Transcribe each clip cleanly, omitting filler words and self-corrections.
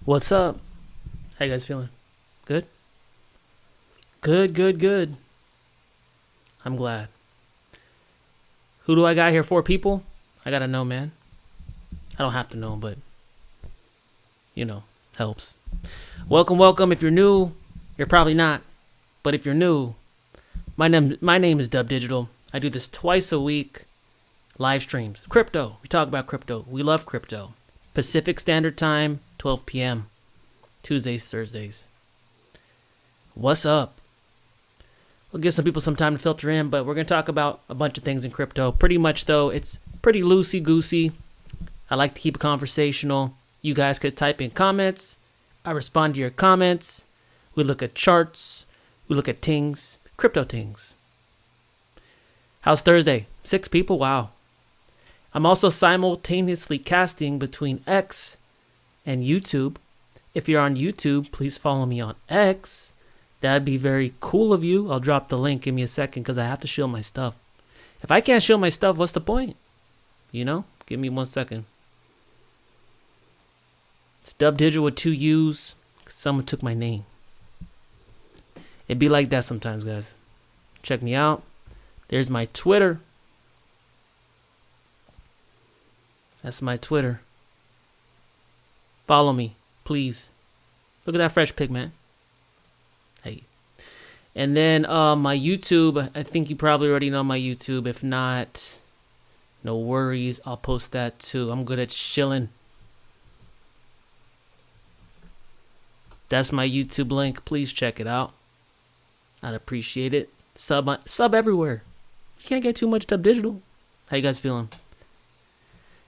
What's up? How you guys feeling? Good? Good. I'm glad. Who do I got here? 4 people? I gotta know, man. I don't have to know, but helps. Welcome. If you're new, you're probably not. But if you're new, my name is DubDigital. I do this twice a week. Live streams. Crypto. We talk about crypto. We love crypto. Pacific Standard Time, 12 p.m. Tuesdays, Thursdays. What's up? We'll give some people some time to filter in, but we're going to talk about a bunch of things in crypto. Pretty much, though, it's pretty loosey-goosey. I like to keep it conversational. You guys could type in comments. I respond to your comments. We look at charts. We look at things. Crypto things. How's Thursday? 6 people? Wow. I'm also simultaneously casting between X and YouTube. If you're on YouTube, please follow me on X. That'd be very cool of you. I'll drop the link. Give me a second because I have to shield my stuff. If I can't shield my stuff, what's the point? Give me 1 second. It's DubDigital with 2 U's. Someone took my name. It'd be like that sometimes, guys. Check me out. There's my Twitter. That's my Twitter. Follow me, please. Look at that fresh pic, man. Hey. And then my YouTube. I think you probably already know my YouTube. If not, no worries. I'll post that too. I'm good at shilling. That's my YouTube link. Please check it out. I'd appreciate it. Sub everywhere. You can't get too much DubDigital. How you guys feeling?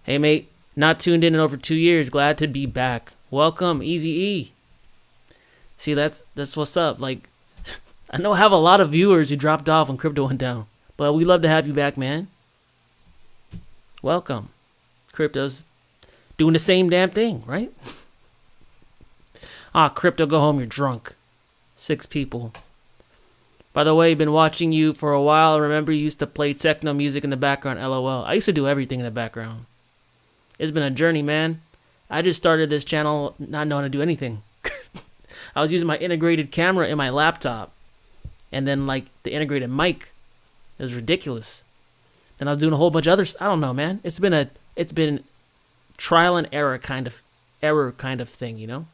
Hey, mate. Not tuned in over 2 years. Glad to be back. Welcome, Easy E. See, that's what's up. Like, I know I have a lot of viewers who dropped off when crypto went down, but we love to have you back, man. Welcome. Crypto's doing the same damn thing, right? Crypto, go home. You're drunk. 6 people. By the way, been watching you for a while. I remember you used to play techno music in the background. LOL. I used to do everything in the background. It's been a journey, man. I just started this channel not knowing how to do anything. I was using my integrated camera in my laptop. And then, like, the integrated mic. It was ridiculous. Then I was doing a whole bunch of others. I don't know, man. It's been trial and error kind of thing,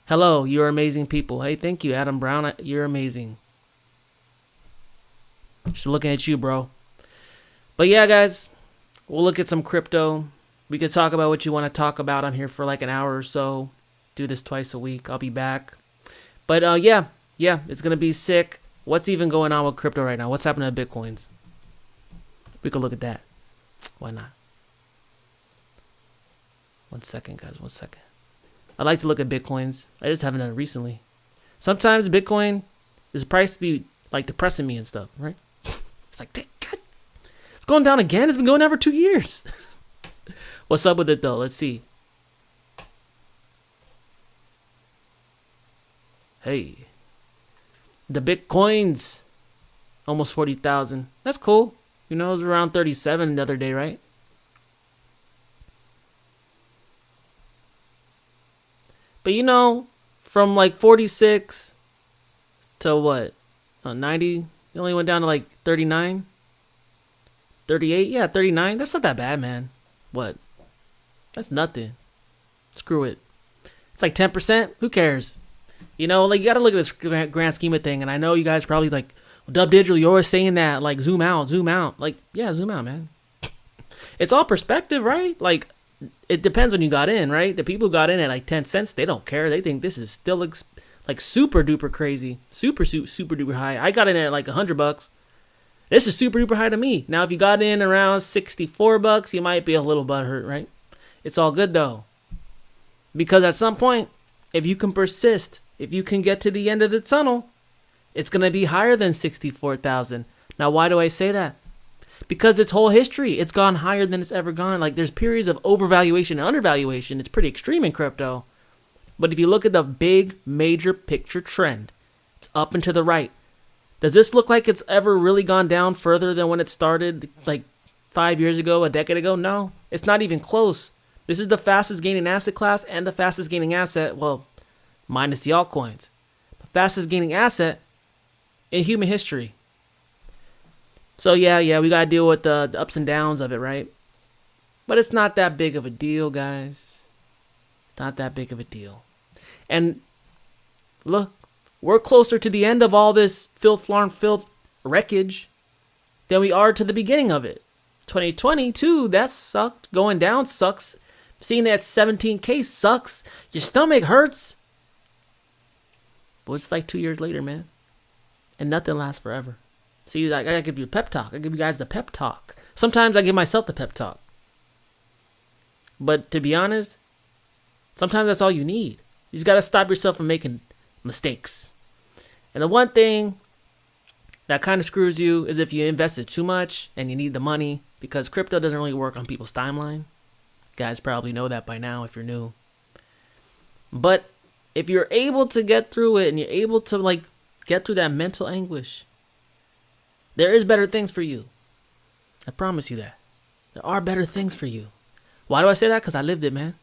Hello, you're amazing people. Hey, thank you, Adam Brown. You're amazing. Just looking at you, bro. But yeah, guys, we'll look at some crypto. We could talk about what you want to talk about. I'm here for like an hour or so. Do this twice a week. I'll be back. But yeah, it's going to be sick. What's even going on with crypto right now? What's happening to Bitcoins? We could look at that. Why not? 1 second, guys. 1 second. I like to look at Bitcoins. I just haven't done it recently. Sometimes Bitcoin is priced to be like depressing me and stuff, right? It's like, God, it's going down again. It's been going down for 2 years. What's up with it though? Let's see. Hey, the Bitcoins, almost 40,000. That's cool. It was around 37 the other day, right? But from like 46 to what? 90? It only went down to like 39? 38? Yeah, 39. That's not that bad, man. What? That's nothing. Screw it. It's like 10%. Who cares? You got to look at this grand scheme of thing. And I know you guys probably like, DubDigital, you're always saying that. Like, zoom out. Like, yeah, zoom out, man. It's all perspective, right? Like, it depends when you got in, right? The people who got in at like 10 cents, they don't care. They think this is still like super duper crazy. Super duper high. I got in at like $100. This is super duper high to me. Now, if you got in around $64, you might be a little butthurt, right? It's all good though. Because at some point, if you can persist, if you can get to the end of the tunnel, it's going to be higher than 64,000. Now, why do I say that? Because its whole history, it's gone higher than it's ever gone. Like, there's periods of overvaluation and undervaluation. It's pretty extreme in crypto. But if you look at the big, major picture trend, it's up and to the right. Does this look like it's ever really gone down further than when it started, like 5 years ago, a decade ago? No, it's not even close. This is the fastest gaining asset class and the fastest gaining asset, well, minus the altcoins. The fastest gaining asset in human history. So yeah, we gotta deal with the ups and downs of it, right? But it's not that big of a deal, guys. It's not that big of a deal. And look, we're closer to the end of all this filth wreckage than we are to the beginning of it. 2022, that sucked. Going down sucks. Seeing that 17K sucks. Your stomach hurts. But it's like 2 years later, man. And nothing lasts forever. See, like, I gotta give you a pep talk. I give you guys the pep talk. Sometimes I give myself the pep talk. But to be honest, sometimes that's all you need. You just gotta stop yourself from making mistakes. And the one thing that kind of screws you is if you invested too much and you need the money, because crypto doesn't really work on people's timeline. Guys probably know that by now if you're new. But if you're able to get through it and you're able to like get through that mental anguish, there is better things for you. I promise you that. There are better things for you. Why do I say that? Because I lived it, man.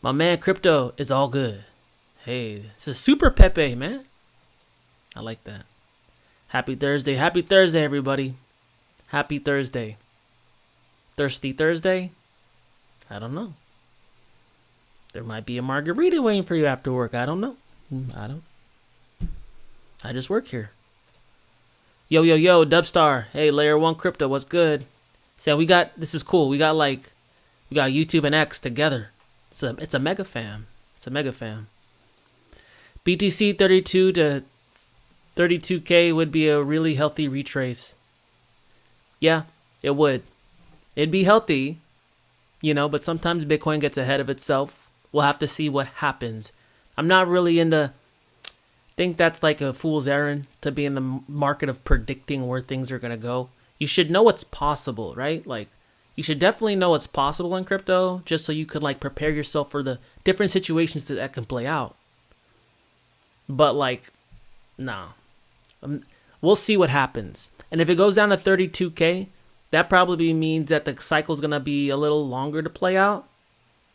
My man Crypto is all good. Hey, this is Super Pepe, man. I like that. Happy Thursday. Happy Thursday, everybody. Happy Thursday. Thirsty Thursday? I don't know. There might be a margarita waiting for you after work. I don't know. I just work here. Yo, Dubstar. Hey, Layer 1 Crypto, what's good? So this is cool. We got YouTube and X together. It's a mega fam. It's a mega fam. BTC 32 to 32K would be a really healthy retrace. Yeah, it would. It'd be healthy, but sometimes Bitcoin gets ahead of itself. We'll have to see what happens. I'm not really think that's like a fool's errand to be in the market of predicting where things are going to go. You should know what's possible, right? Like, you should definitely know what's possible in crypto just so you could like prepare yourself for the different situations that can play out. But like, nah. We'll see what happens. And if it goes down to 32K, that probably means that the cycle's going to be a little longer to play out,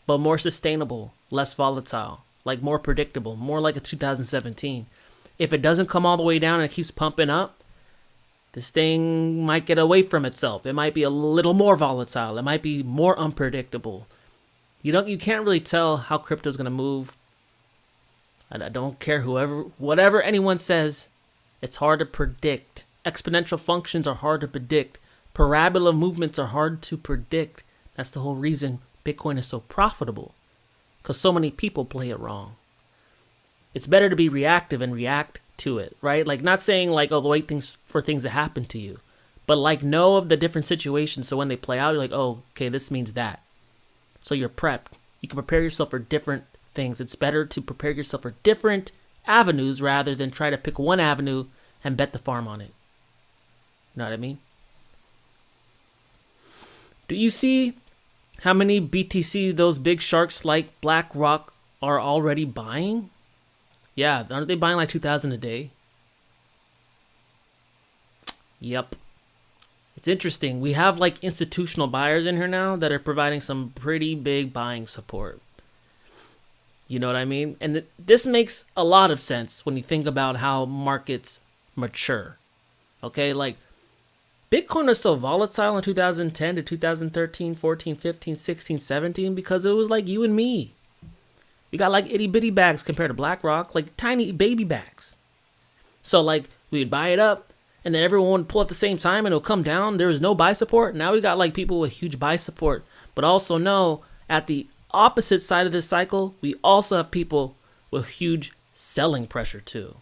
but more sustainable, less volatile, like more predictable, more like a 2017. If it doesn't come all the way down and it keeps pumping up, this thing might get away from itself. It might be a little more volatile. It might be more unpredictable. You can't really tell how crypto's going to move. I don't care whatever anyone says, it's hard to predict. Exponential functions are hard to predict. Parabola movements are hard to predict. That's the whole reason Bitcoin is so profitable, because so many people play it wrong. It's better to be reactive and react to it, right? Like, not saying like, oh, wait for things to happen to you, but like know of the different situations. So when they play out, you're like, oh, okay, this means that. So you're prepped. You can prepare yourself for different things. It's better to prepare yourself for different avenues rather than try to pick one avenue and bet the farm on it. You know what I mean? Do you see how many BTC those big sharks like BlackRock are already buying? Yeah, aren't they buying like 2,000 a day? Yep. It's interesting. We have like institutional buyers in here now that are providing some pretty big buying support. You know what I mean? And this makes a lot of sense when you think about how markets mature. Okay, like Bitcoin was so volatile in 2010 to 2013, 14, 15, 16, 17 because it was like you and me. We got like itty bitty bags compared to BlackRock, like tiny baby bags. So like we'd buy it up and then everyone would pull at the same time and it'll come down. There was no buy support. Now we got like people with huge buy support, but also know at the opposite side of this cycle, we also have people with huge selling pressure too.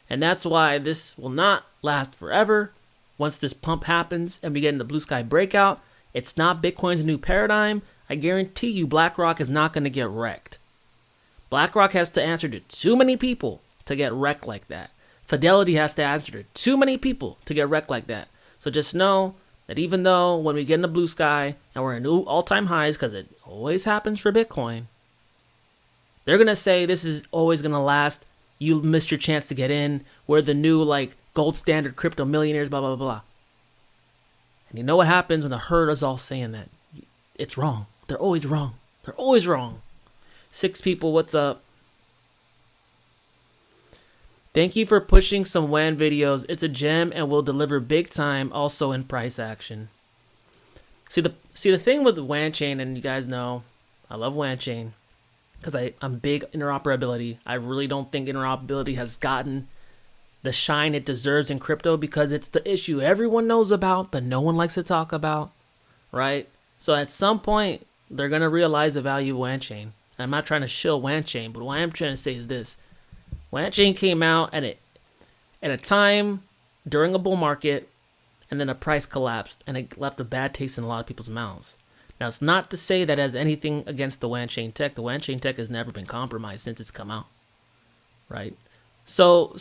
And that's why this will not last forever. Once this pump happens and we get into blue sky breakout, it's not Bitcoin's new paradigm. I guarantee you BlackRock is not going to get wrecked. BlackRock has to answer to too many people to get wrecked like that. Fidelity has to answer to too many people to get wrecked like that. So just know that even though when we get in the blue sky and we're in new all-time highs, because it always happens for Bitcoin, they're going to say this is always going to last. You missed your chance to get in. We're the new like gold standard crypto millionaires, blah, blah, blah, blah. And you know what happens when the herd is all saying that? it's wrong. They're always wrong. They're always wrong. 6 people, what's up? Thank you for pushing some WAN videos. It's a gem and will deliver big time, also in price action. See the thing with the WAN chain, and you guys know, I love WAN chain because I'm big interoperability. I really don't think interoperability has gotten the shine it deserves in crypto because it's the issue everyone knows about, but no one likes to talk about, right? So at some point, they're going to realize the value of WAN chain. And I'm not trying to shill WAN chain, but what I am trying to say is this. WAN chain came out at a time during a bull market, and then a price collapsed, and it left a bad taste in a lot of people's mouths. Now, it's not to say that has anything against the WAN chain tech. The WAN chain tech has never been compromised since it's come out, right? So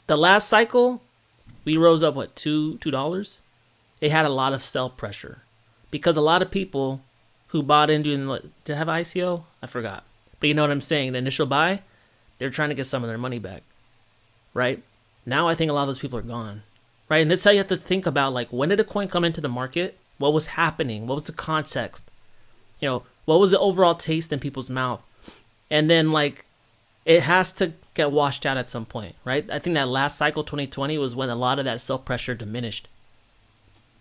the last cycle, we rose up, what, $2? It had a lot of sell pressure because a lot of people who bought into, did it have ICO? I forgot. But you know what I'm saying? The initial buy, they're trying to get some of their money back, right? Now I think a lot of those people are gone, right? And that's how you have to think about, like, when did a coin come into the market? What was happening? What was the context? You know, what was the overall taste in people's mouth? And then, like, it has to get washed out at some point, right? I think that last cycle, 2020, was when a lot of that sell pressure diminished.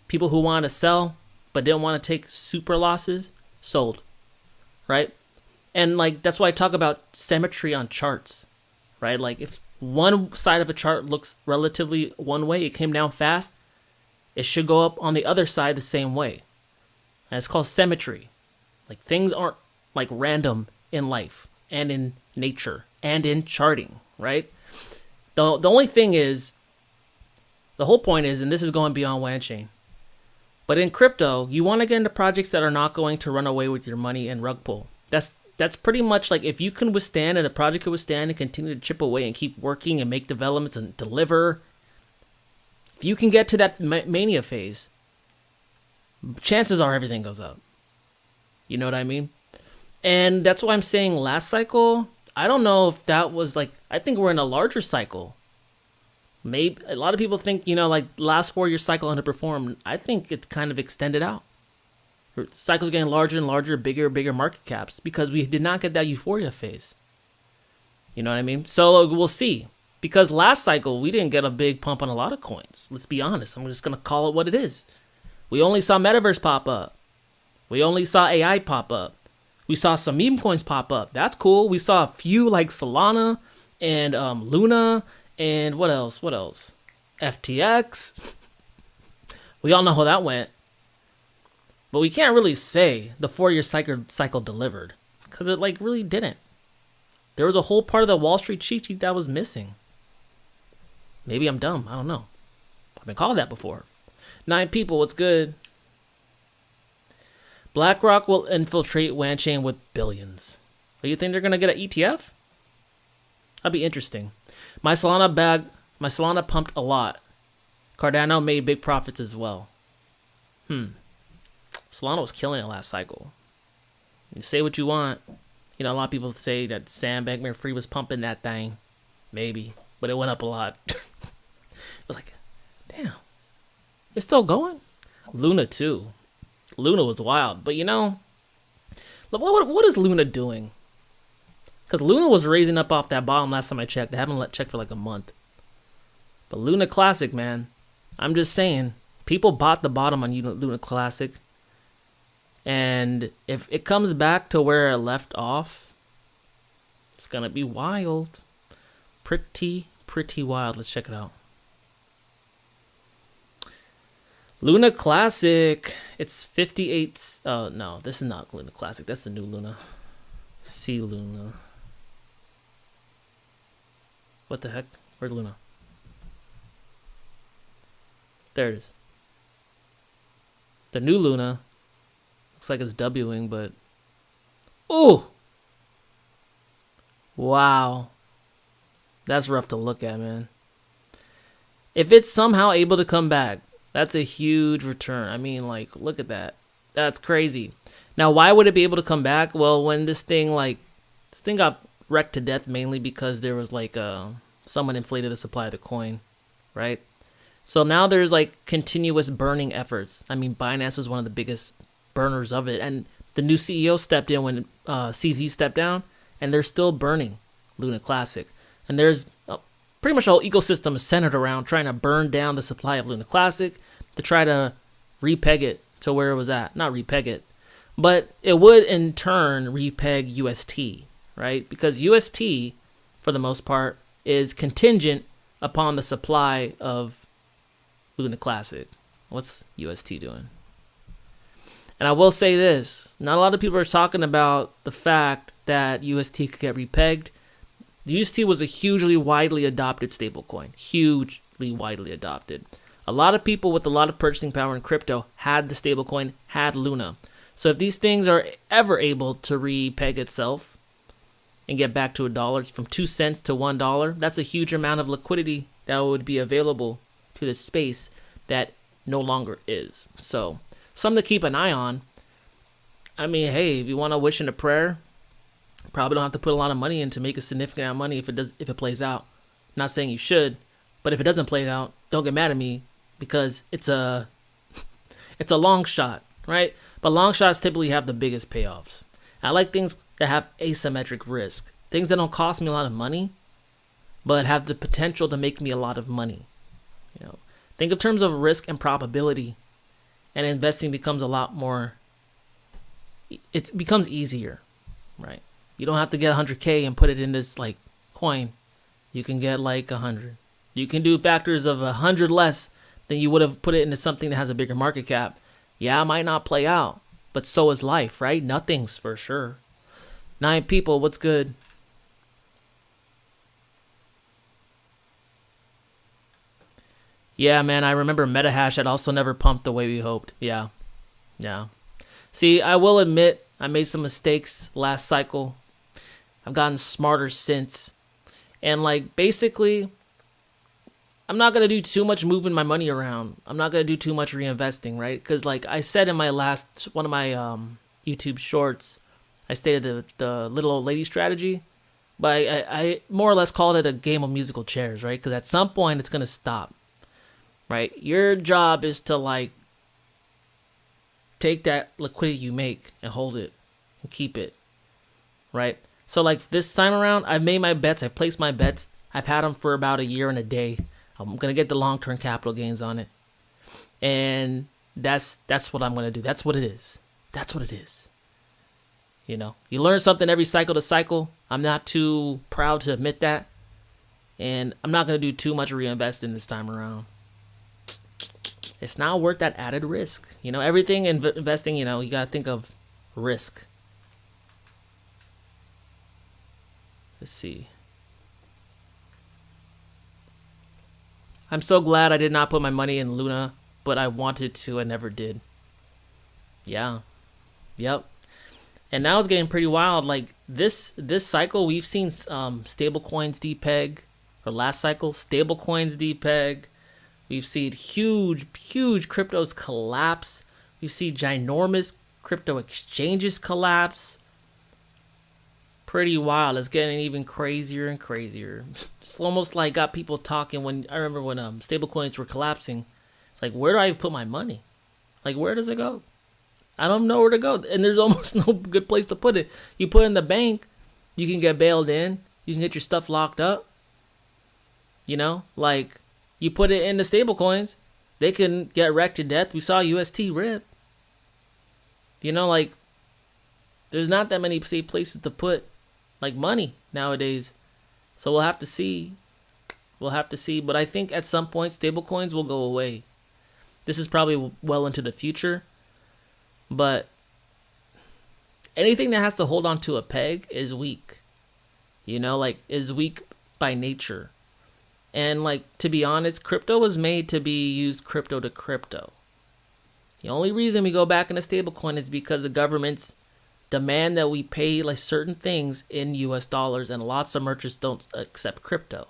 People who wanted to sell but didn't want to take super losses sold, right? And like that's why I talk about symmetry on charts, right? Like if one side of a chart looks relatively one way, it came down fast, it should go up on the other side the same way. And it's called symmetry. Like things aren't like random in life and in nature and in charting, right? The only thing is, the whole point is, and this is going beyond WAN chain, but in crypto, you want to get into projects that are not going to run away with your money and rug pull. That's pretty much like if you can withstand and the project can withstand and continue to chip away and keep working and make developments and deliver. If you can get to that mania phase, chances are everything goes up. You know what I mean? And that's why I'm saying last cycle, I don't know if that was like, I think we're in a larger cycle. Maybe a lot of people think, you know, like last 4-year cycle underperformed. I think it's kind of extended out. The cycle's getting larger and larger, bigger market caps because we did not get that euphoria phase. You know what I mean? So we'll see. Because last cycle, we didn't get a big pump on a lot of coins. Let's be honest. I'm just going to call it what it is. We only saw Metaverse pop up. We only saw AI pop up. We saw some meme coins pop up. That's cool. We saw a few like Solana and Luna and what else? FTX. We all know how that went. But we can't really say the 4-year cycle delivered because it like really didn't. There was a whole part of the Wall Street cheat sheet that was missing. Maybe I'm dumb. I don't know. I've been called that before. 9 people, what's good? BlackRock will infiltrate WAN chain with billions. Do you think they're going to get an ETF? That'd be interesting. My Solana pumped a lot. Cardano made big profits as well. Solana was killing it last cycle. You say what you want. You know, a lot of people say that Sam Bankman-Fried was pumping that thing. Maybe. But it went up a lot. It was like, damn. It's still going? Luna too. Luna was wild. But you know, what is Luna doing? Because Luna was raising up off that bottom last time I checked. I haven't checked for like a month. But Luna Classic, man. I'm just saying. People bought the bottom on Luna Classic. And if it comes back to where it left off, it's going to be wild. Pretty wild. Let's check it out. Luna Classic. It's 58. Oh, no. This is not Luna Classic. That's the new Luna. See Luna. What the heck? Where's Luna? There it is. The new Luna. Looks like it's Wing, but... Ooh! Wow. That's rough to look at, man. If it's somehow able to come back, that's a huge return. I mean, like, look at that. That's crazy. Now, why would it be able to come back? Well, when this thing got wrecked to death mainly because there was, like, someone inflated the supply of the coin, right? So now there's, like, continuous burning efforts. I mean, Binance was one of the biggest burners of it. And the new CEO stepped in when CZ stepped down, and they're still burning Luna Classic. And there's pretty much a whole ecosystem is centered around trying to burn down the supply of Luna Classic to try to repeg it to where it was at. Not repeg it, but it would in turn repeg UST, right? Because UST, for the most part, is contingent upon the supply of Luna Classic. What's UST doing? And I will say this, not a lot of people are talking about the fact that UST could get repegged. The UST was a hugely widely adopted stablecoin. Hugely widely adopted. A lot of people with a lot of purchasing power in crypto had the stablecoin, had Luna. So if these things are ever able to repeg itself and get back to $1, from 2 cents to $1, that's a huge amount of liquidity that would be available to the space that no longer is. So something to keep an eye on. I mean, hey, if you want to wish in a prayer, probably don't have to put a lot of money in to make a significant amount of money if it plays out. Not saying you should, but if it doesn't play out, don't get mad at me because it's a long shot, right? But long shots typically have the biggest payoffs. I like things that have asymmetric risk, things that don't cost me a lot of money, but have the potential to make me a lot of money. You know, think of terms of risk and probability, and investing becomes a lot more. It becomes easier, right? You don't have to get 100K and put it in this like coin. You can get like 100. You can do factors of 100 less than you would have put it into something that has a bigger market cap. Yeah, it might not play out, but so is life, right? Nothing's for sure. 9 people, what's good? Yeah, man, I remember MetaHash had also never pumped the way we hoped. Yeah. See, I will admit I made some mistakes last cycle. I've gotten smarter since. And like basically, I'm not going to do too much moving my money around. I'm not going to do too much reinvesting, right? Because like I said in my last, one of my YouTube shorts, I stated the little old lady strategy. But I more or less called it a game of musical chairs, right? Because at some point it's going to stop, right? Your job is to like take that liquidity you make and hold it and keep it, right? So like this time around, I've made my bets. I've placed my bets. I've had them for about a year and a day. I'm going to get the long-term capital gains on it. And that's what I'm going to do. That's what it is. That's what it is. You know, you learn something every cycle to cycle. I'm not too proud to admit that. And I'm not going to do too much reinvesting this time around. It's not worth that added risk. You know, everything in investing, you know, you got to think of risk. Let's see. I'm so glad I did not put my money in Luna, but I wanted to and never did. Yeah. Yep. And now it's getting pretty wild. Like this cycle, we've seen stable coins depeg. Or last cycle, stable coins depeg. We've seen huge cryptos collapse. We've seen ginormous crypto exchanges collapse. Pretty wild. It's getting even crazier and crazier. It's almost like got people talking when I remember when stable coins were collapsing. It's like, where do I even put my money? Like, where does it go? I don't know where to go. And there's almost no good place to put it. You put it in the bank, you can get bailed in. You can get your stuff locked up. You know, like you put it in the stable coins, they can get wrecked to death. We saw UST rip. You know, like there's not that many safe places to put like money nowadays. So we'll have to see. But I think at some point stable coins will go away. This is probably well into the future. But anything that has to hold on to a peg is weak. You know, like is weak by nature. And like, to be honest, crypto was made to be used crypto to crypto. The only reason we go back in a stablecoin is because the governments demand that we pay like certain things in US dollars, and lots of merchants don't accept crypto.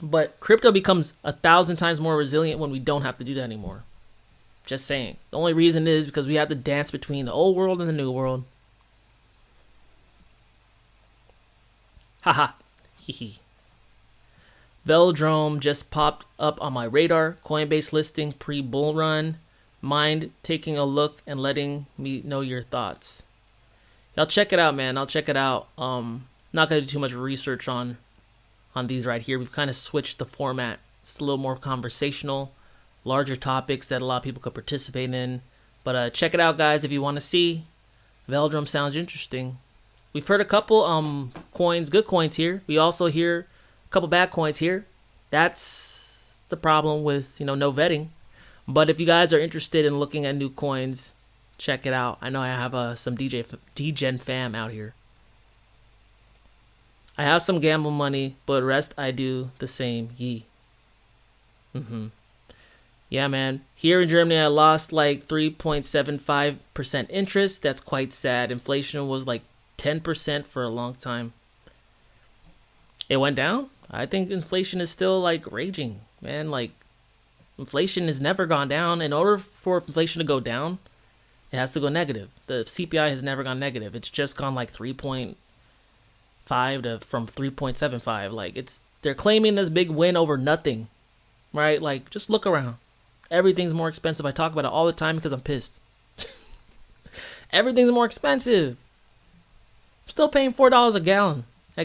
But crypto becomes 1,000 times more resilient when we don't have to do that anymore. Just saying. The only reason is because we have to dance between the old world and the new world. Haha. Hehe. Veldrome just popped up on my radar. Coinbase listing pre-bull run. mind taking a look and letting me know your thoughts. I'll check it out, man. I'll check it out. Not gonna do too much research on these right here. We've kind of switched the format. It's a little more conversational, larger topics that a lot of people could participate in. But check it out, guys, if you want to see. Veldrum sounds interesting. We've heard a couple coins, good coins here. We also hear a couple bad coins here. That's the problem with, no vetting. But if you guys are interested in looking at new coins, check it out. I know I have some DGen fam out here. I have some gamble money, but rest I do the same. Yee. Yeah, man. Here in Germany, I lost like 3.75% interest. That's quite sad. Inflation was like 10% for a long time. It went down. I think inflation is still like raging, man. Like, inflation has never gone down. In order for inflation to go down, it has to go negative. The CPI has never gone negative. It's just gone like 3.5 from 3.75. Like, they're claiming this big win over nothing, right? Like, just look around. Everything's more expensive. I talk about it all the time because I'm pissed. Everything's more expensive. I'm still paying $4 a gallon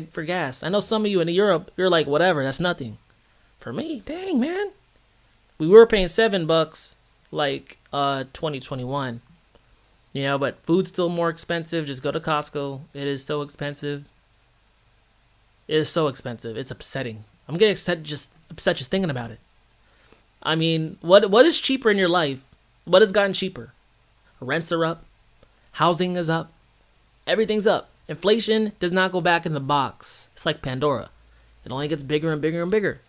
for gas. I know some of you in Europe, you're like, whatever, that's nothing. For me, dang, man. We were paying $7 like 2021. But food's still more expensive. Just go to Costco. It is so expensive. It is so expensive. It's upsetting. I'm getting upset just thinking about it. I mean, what is cheaper in your life? What has gotten cheaper? Rents are up. Housing is up. Everything's up. Inflation does not go back in the box. It's like Pandora. It only gets bigger and bigger and bigger.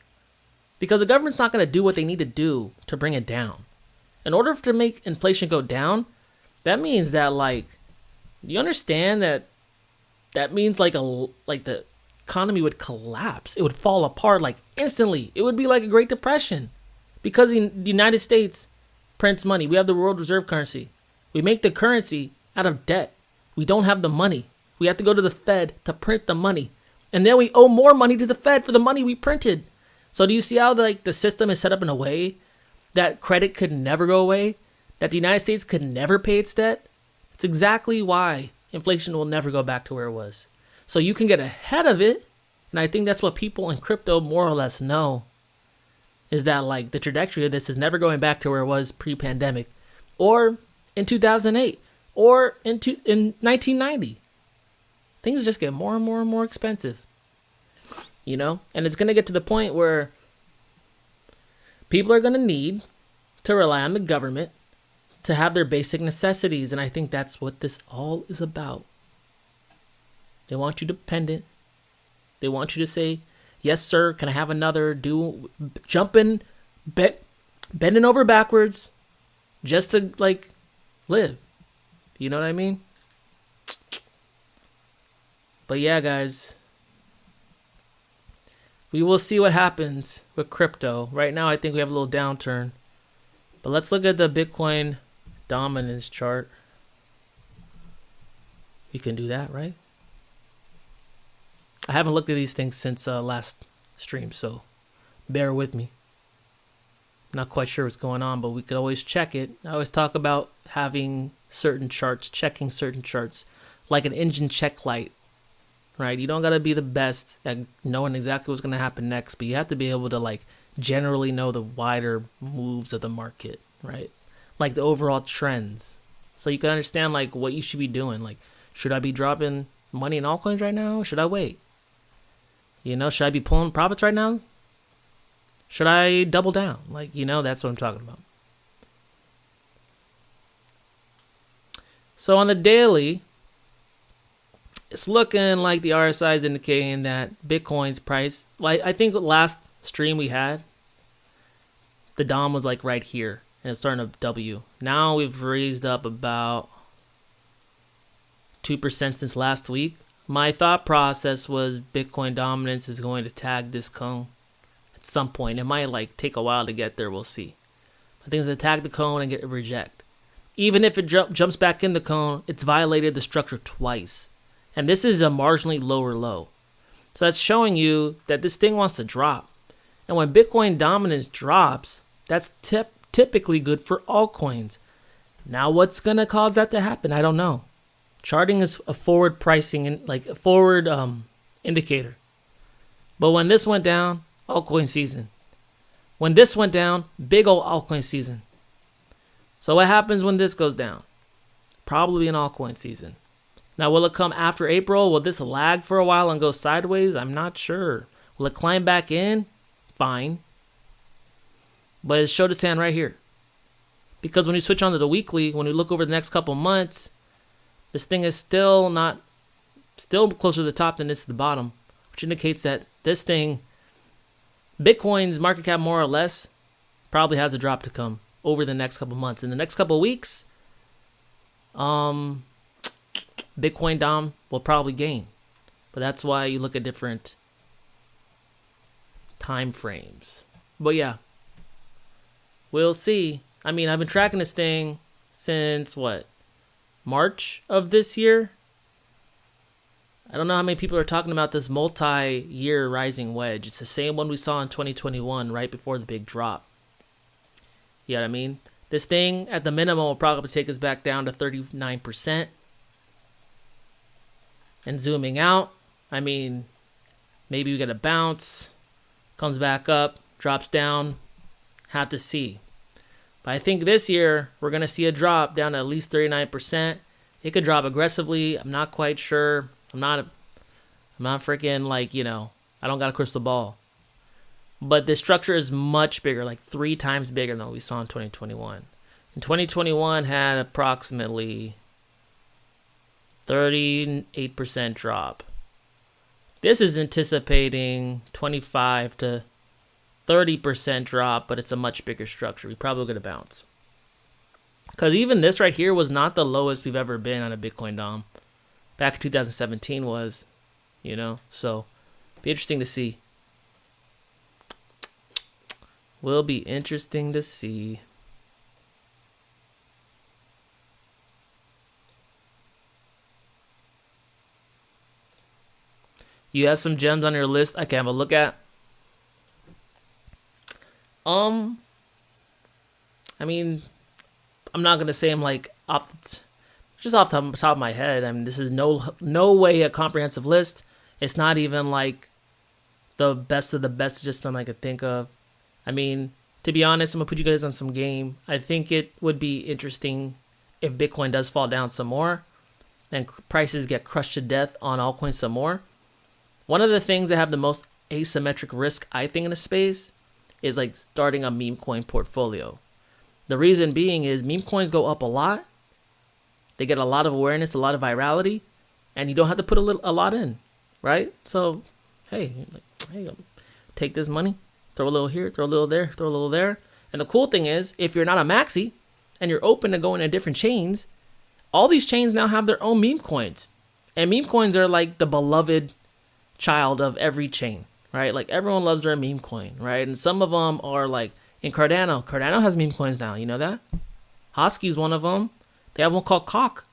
Because the government's not going to do what they need to do to bring it down. In order to make inflation go down, that means that, like, you understand that means like the economy would collapse. It would fall apart like instantly. It would be like a Great Depression. Because the United States prints money. We have the world reserve currency. We make the currency out of debt. We don't have the money. We have to go to the Fed to print the money. And then we owe more money to the Fed for the money we printed. So do you see how the system is set up in a way that credit could never go away? That the United States could never pay its debt? It's exactly why inflation will never go back to where it was. So you can get ahead of it. And I think that's what people in crypto more or less know. Is that like the trajectory of this is never going back to where it was pre-pandemic, or in 2008, or in 1990. Things just get more and more and more expensive, and it's going to get to the point where people are going to need to rely on the government to have their basic necessities, and I think that's what this all is about. They want you dependent. They want you to say, yes, sir, can I have another? Jumping, bending over backwards just to, like, live. You know what I mean? But yeah, guys, we will see what happens with crypto. Right now, I think we have a little downturn. But let's look at the Bitcoin dominance chart. We can do that, right? I haven't looked at these things since last stream, so bear with me. Not quite sure what's going on, but we could always check it. I always talk about having certain charts, checking certain charts, like an engine check light, right? You don't got to be the best at knowing exactly what's going to happen next, but you have to be able to, like, generally know the wider moves of the market, right? Like the overall trends. So you can understand, like, what you should be doing. Like, should I be dropping money in altcoins right now? Should I wait? Should I be pulling profits right now? Should I double down? Like, that's what I'm talking about. So on the daily, it's looking like the RSI is indicating that Bitcoin's price, like I think last stream we had, the DOM was like right here and it's starting to W. Now we've raised up about 2% since last week. My thought process was Bitcoin dominance is going to tag this cone at some point. It might like take a while to get there. We'll see. I think it's attack the cone and get a reject. Even if it jumps back in the cone, it's violated the structure twice. And this is a marginally lower low. So that's showing you that this thing wants to drop. And when Bitcoin dominance drops, that's typically good for altcoins. Now, what's going to cause that to happen? I don't know. Charting is a forward pricing and like a forward indicator. But when this went down, altcoin season. When this went down, big old altcoin season. So what happens when this goes down? Probably an altcoin season. Now, will it come after April? Will this lag for a while and go sideways? I'm not sure. Will it climb back in? Fine. But it showed its hand right here. Because when you switch on to the weekly, when you look over the next couple months, this thing is still closer to the top than it's to the bottom, which indicates that this thing, Bitcoin's market cap more or less, probably has a drop to come over the next couple months. In the next couple weeks, Bitcoin Dom will probably gain. But that's why you look at different time frames. But yeah, we'll see. I mean, I've been tracking this thing since March of this year. I don't know how many people are talking about this multi-year rising wedge. It's the same one we saw in 2021, right before the big drop. You know what I mean? This thing, at the minimum, will probably take us back down to 39%. And zooming out, I mean, maybe we get a bounce, comes back up, drops down, have to see. But I think this year, we're going to see a drop down to at least 39%. It could drop aggressively. I'm not quite sure. I'm not freaking I don't got a crystal ball. But the structure is much bigger, like 3 times bigger than what we saw in 2021. In 2021 had approximately 38% drop. This is anticipating 25 to 30% drop, but it's a much bigger structure. We probably going to bounce. Because even this right here was not the lowest we've ever been on a Bitcoin Dom. Back in 2017 was, so be interesting to see. Will be interesting to see. You have some gems on your list I can have a look at. I mean, I'm not gonna say I'm like off the top of my head. I mean, this is no way a comprehensive list. It's not even like the best of the best just one I could think of. I mean, to be honest, I'm gonna put you guys on some game. I think it would be interesting if Bitcoin does fall down some more and prices get crushed to death on altcoins some more. One of the things that have the most asymmetric risk, I think, in the space is like starting a meme coin portfolio. The reason being is meme coins go up a lot. They get a lot of awareness, a lot of virality, and you don't have to put a lot in, right? So, hey, take this money, throw a little here, throw a little there, throw a little there. And the cool thing is, if you're not a maxi and you're open to going to different chains, all these chains now have their own meme coins. And meme coins are like the beloved child of every chain, right? Like everyone loves their meme coin, right? And some of them are like in Cardano. Cardano has meme coins now. You know that? Hosky's one of them. They have one called Cock.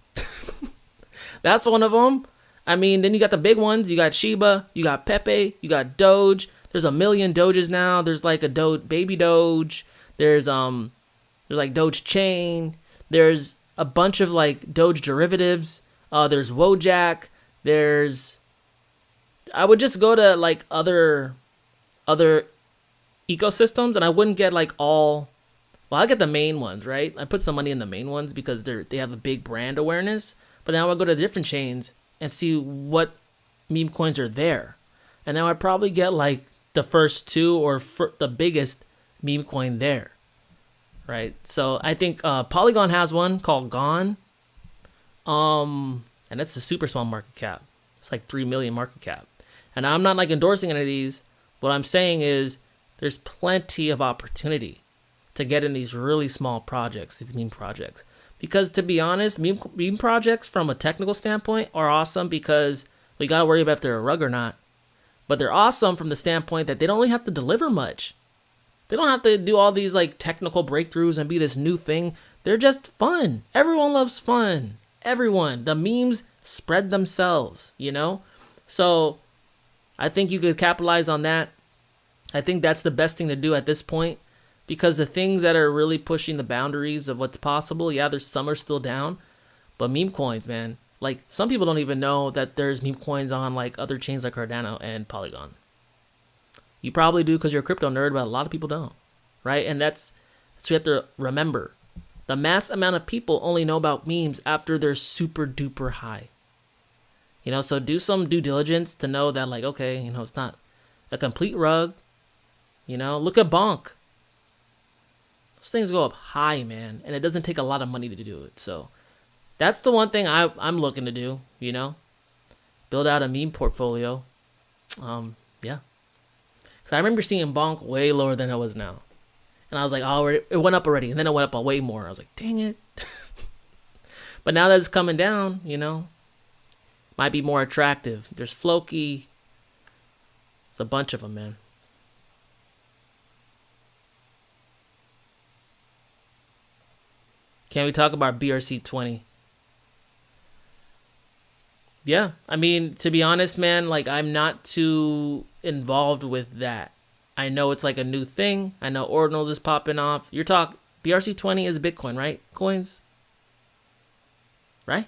That's one of them. I mean, then you got the big ones. You got Shiba. You got Pepe. You got Doge. There's a million Doges now. There's like a baby Doge. There's like Doge Chain. There's a bunch of like Doge derivatives. There's Wojak. I would just go to like other ecosystems, and I wouldn't get like all. Well, I get the main ones, right? I put some money in the main ones because they have a big brand awareness. But now I go to different chains and see what meme coins are there, and now I probably get like the first 2 or the biggest meme coin there, right? So I think Polygon has one called Gone, and that's a super small market cap. It's like 3 million market cap. And I'm not like endorsing any of these. What I'm saying is there's plenty of opportunity to get in these really small projects, these meme projects. Because to be honest, meme projects from a technical standpoint are awesome because we got to worry about if they're a rug or not. But they're awesome from the standpoint that they don't really have to deliver much. They don't have to do all these like technical breakthroughs and be this new thing. They're just fun. Everyone loves fun. Everyone. The memes spread themselves, So I think you could capitalize on that. I think that's the best thing to do at this point because the things that are really pushing the boundaries of what's possible, yeah, there's some are still down, but meme coins, man, like some people don't even know that there's meme coins on like other chains like Cardano and Polygon. You probably do because you're a crypto nerd, but a lot of people don't, right? And that's what you have to remember. The mass amount of people only know about memes after they're super duper high. You know, so do some due diligence to know that, like, okay, you know, it's not a complete rug. You know, look at Bonk. Those things go up high, man, and it doesn't take a lot of money to do it. So that's the one thing I'm looking to do, you know, build out a meme portfolio. Yeah. So I remember seeing Bonk way lower than it was now. And I was like, oh, it went up already. And then it went up way more. I was like, dang it. But now that it's coming down, you know, might be more attractive. There's Floki. It's a bunch of them, man. Can we talk about BRC20? Yeah, I mean, to be honest, man, like I'm not too involved with that. I know it's like a new thing. I know Ordinals is popping off. You're talking BRC20 is Bitcoin, right? Coins, right?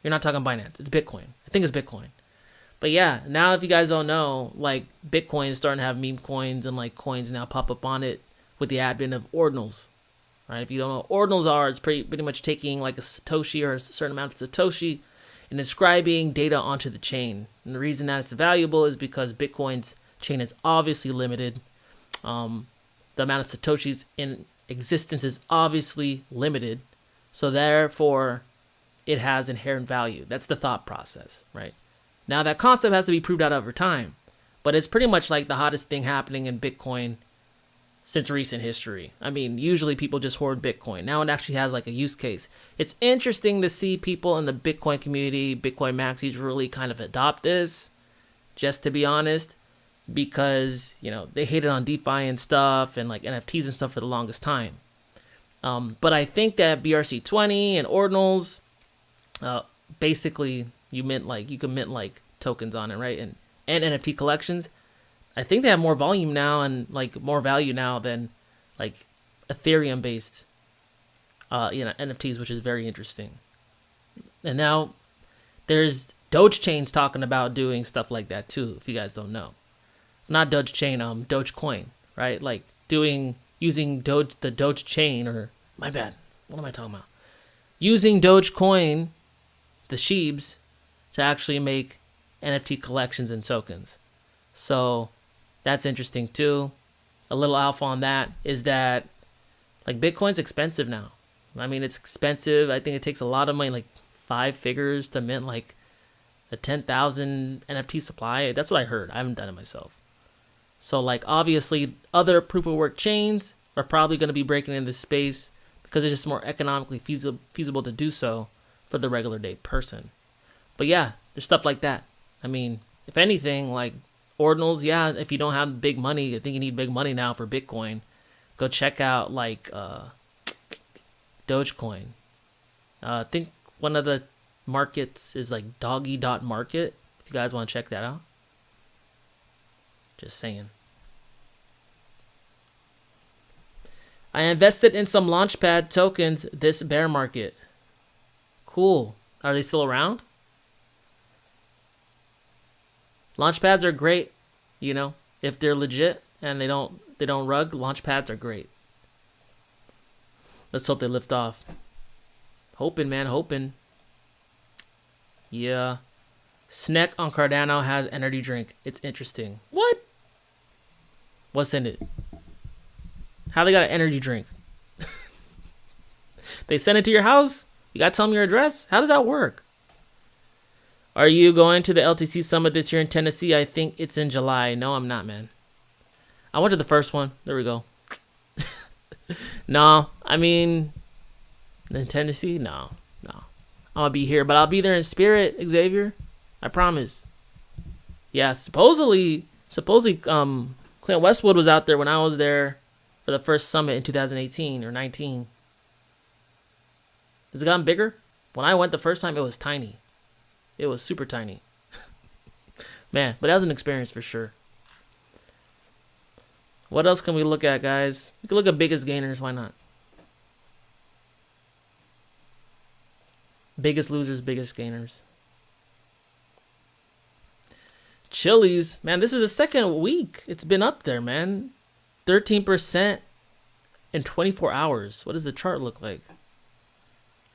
You're not talking Binance. It's Bitcoin. I think it's Bitcoin. But yeah, now if you guys don't know, like Bitcoin is starting to have meme coins and like coins now pop up on it with the advent of Ordinals. Right? If you don't know what Ordinals are, it's pretty much taking like a Satoshi or a certain amount of Satoshi and inscribing data onto the chain. And the reason that it's valuable is because Bitcoin's chain is obviously limited. The amount of Satoshis in existence is obviously limited. So therefore, it has inherent value. That's the thought process, right? Now that concept has to be proved out over time, but it's pretty much like the hottest thing happening in Bitcoin since recent history. I mean, usually people just hoard Bitcoin. Now it actually has like a use case. It's interesting to see people in the Bitcoin community, Bitcoin maxis, really kind of adopt this, just to be honest, because, you know, they hated on DeFi and stuff and like NFTs and stuff for the longest time. But I think that BRC20 and Ordinals, basically you can mint like tokens on it, right? And NFT collections. I think they have more volume now and like more value now than like Ethereum based NFTs, which is very interesting. And now there's Doge chains talking about doing stuff like that too, if you guys don't know. Not Doge chain, Dogecoin, right? Like using the Doge chain, or my bad. What am I talking about? Using Dogecoin, the Sheebs, to actually make NFT collections and tokens. So that's interesting too. A little alpha on that is that like Bitcoin's expensive now. I mean, it's expensive. I think it takes a lot of money, like 5 figures to mint like a 10,000 NFT supply. That's what I heard. I haven't done it myself. So like obviously other proof of work chains are probably going to be breaking into this space because it's just more economically feasible to do so for the regular day person. But yeah, there's stuff like that. I mean, if anything, like Ordinals, yeah, if you don't have big money, I think you need big money now for Bitcoin. Go check out like Dogecoin. I think one of the markets is like doggy.market. If you guys want to check that out. Just saying. I invested in some Launchpad tokens this bear market. Cool. Are they still around? Launchpads are great, you know, if they're legit and they don't rug. Launchpads are great. Let's hope they lift off. Hoping, man, hoping. Yeah. Sneck on Cardano has energy drink. It's interesting. What? What's in it? How they got an energy drink? They send it to your house? You gotta tell them your address? How does that work? Are you going to the LTC Summit this year in Tennessee? I think it's in July. No, I'm not, man. I went to the first one. There we go. No, I mean, in Tennessee? No. I'm going to be here, but I'll be there in spirit, Xavier. I promise. Yeah, supposedly, Clint Westwood was out there when I was there for the first summit in 2018 or 19. Has it gotten bigger? When I went the first time, it was tiny. It was super tiny. Man, but that was an experience for sure. What else can we look at, guys? We can look at biggest gainers. Why not? Biggest losers, biggest gainers. Chili's, man, this is the second week. It's been up there, man. 13% in 24 hours. What does the chart look like?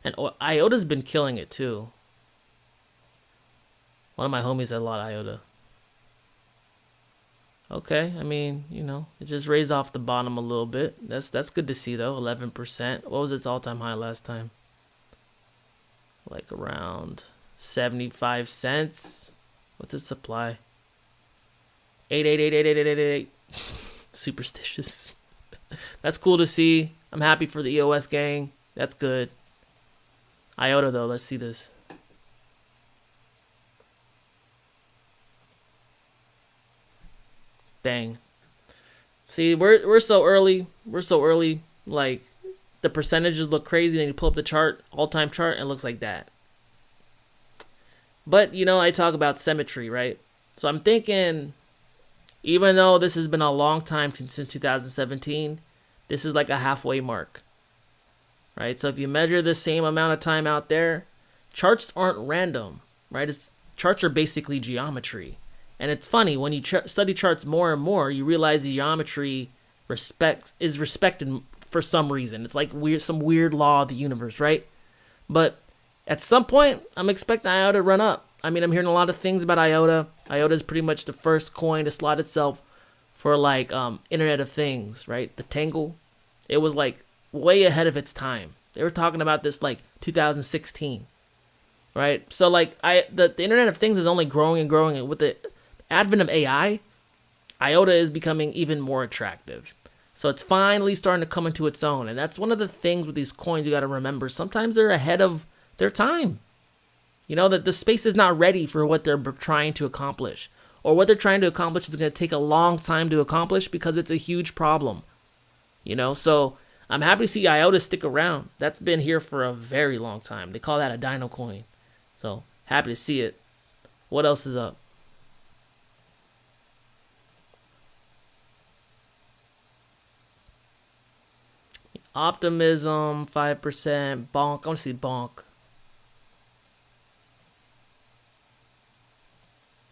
And IOTA's been killing it too. One of my homies had a lot of IOTA. Okay, I mean, you know, it just raised off the bottom a little bit. That's good to see though. 11%. What was its all-time high last time? Like around 75 cents. What's its supply? 888888888. Superstitious. That's cool to see. I'm happy for the EOS gang. That's good. IOTA though, let's see this. Dang. See, we're so early. We're so early. Like, the percentages look crazy. Then you pull up the chart, all-time chart, and it looks like that. But, you know, I talk about symmetry, right? So I'm thinking, even though this has been a long time since 2017, this is like a halfway mark, right? So if you measure the same amount of time out there, charts aren't random, right? Charts are basically geometry. And it's funny, when you study charts more and more, you realize the geometry is respected for some reason. It's like some weird law of the universe, right? But at some point, I'm expecting IOTA to run up. I mean, I'm hearing a lot of things about IOTA. IOTA is pretty much the first coin to slot itself for like Internet of Things, right? The Tangle. It was like way ahead of its time. They were talking about this like 2016, right? So like the Internet of Things is only growing and growing, and with the advent of AI, IOTA is becoming even more attractive. So it's finally starting to come into its own. And that's one of the things with these coins you got to remember. Sometimes they're ahead of their time. You know, that the space is not ready for what they're trying to accomplish. Or what they're trying to accomplish is going to take a long time to accomplish because it's a huge problem. You know, so I'm happy to see IOTA stick around. That's been here for a very long time. They call that a dino coin. So happy to see it. What else is up? Optimism, 5%. Bonk. I want to see Bonk.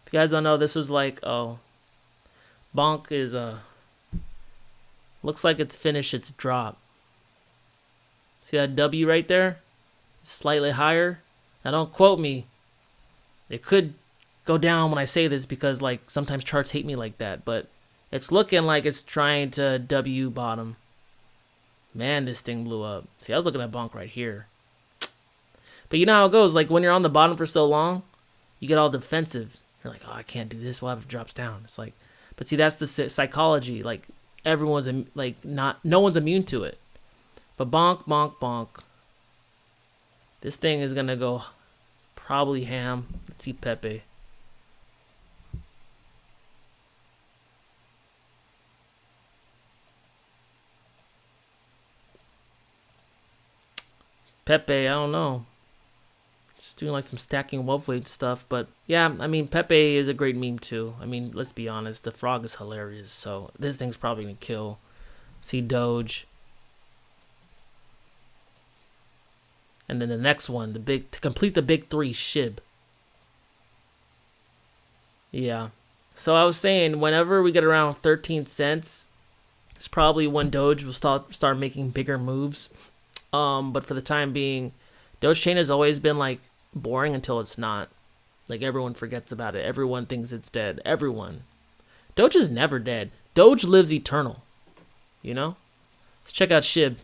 If you guys don't know, this was like, Bonk is, looks like it's finished its drop. See that W right there? It's slightly higher. Now don't quote me. It could go down when I say this because, like, sometimes charts hate me like that. But it's looking like it's trying to W bottom. Man, this thing blew up. See, I was looking at Bonk right here. But you know how it goes. Like, when you're on the bottom for so long, you get all defensive. You're like, oh, I can't do this. What if it drops down? It's like, but see, that's the psychology. Like, everyone's, like, no one's immune to it. But Bonk, Bonk, Bonk. This thing is going to go probably ham. Let's see Pepe. Pepe, I don't know. Just doing like some stacking wealth weight stuff. But yeah, I mean, Pepe is a great meme too. I mean, let's be honest. The frog is hilarious. So this thing's probably going to kill. See Doge. And then the next one, to complete the big three, Shib. Yeah. So I was saying, whenever we get around 13 cents, it's probably when Doge will start making bigger moves. But for the time being, Dogechain has always been like boring until it's not. Like everyone forgets about it. Everyone thinks it's dead. Everyone. Doge is never dead. Doge lives eternal. You know? Let's check out Shib.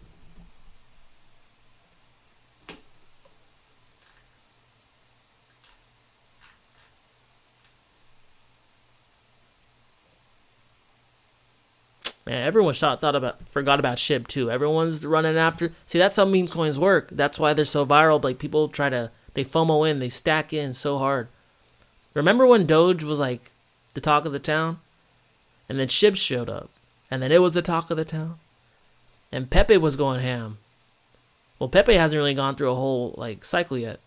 Man, everyone forgot about Shib too. Everyone's running after. See, that's how meme coins work. That's why they're so viral. Like people they FOMO in, they stack in so hard. Remember when Doge was like the talk of the town, and then Shib showed up, and then it was the talk of the town, and Pepe was going ham. Well, Pepe hasn't really gone through a whole like cycle yet,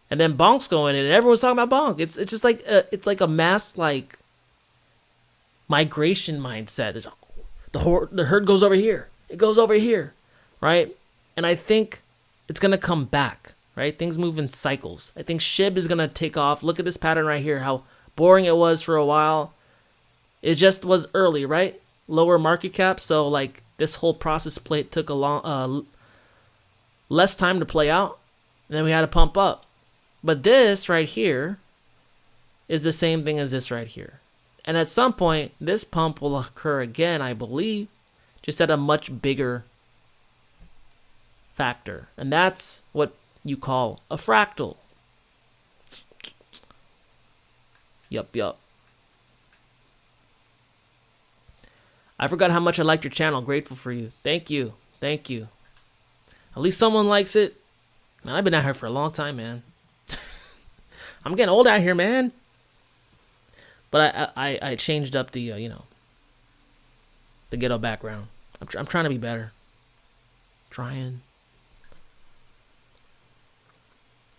and then Bonk's going in, and everyone's talking about Bonk. It's just like it's like a mass like migration mindset. There's the herd goes over here. It goes over here, right? And I think it's going to come back, right? Things move in cycles. I think SHIB is going to take off. Look at this pattern right here, how boring it was for a while. It just was early, right? Lower market cap. So like this whole process took a long, less time to play out. And then we had to pump up. But this right here is the same thing as this right here. And at some point, this pump will occur again, I believe, just at a much bigger factor. And that's what you call a fractal. Yup. I forgot how much I liked your channel. Grateful for you. Thank you. At least someone likes it. Man, I've been out here for a long time, man. I'm getting old out here, man. But I changed up the the ghetto background. I'm trying to be better. Trying.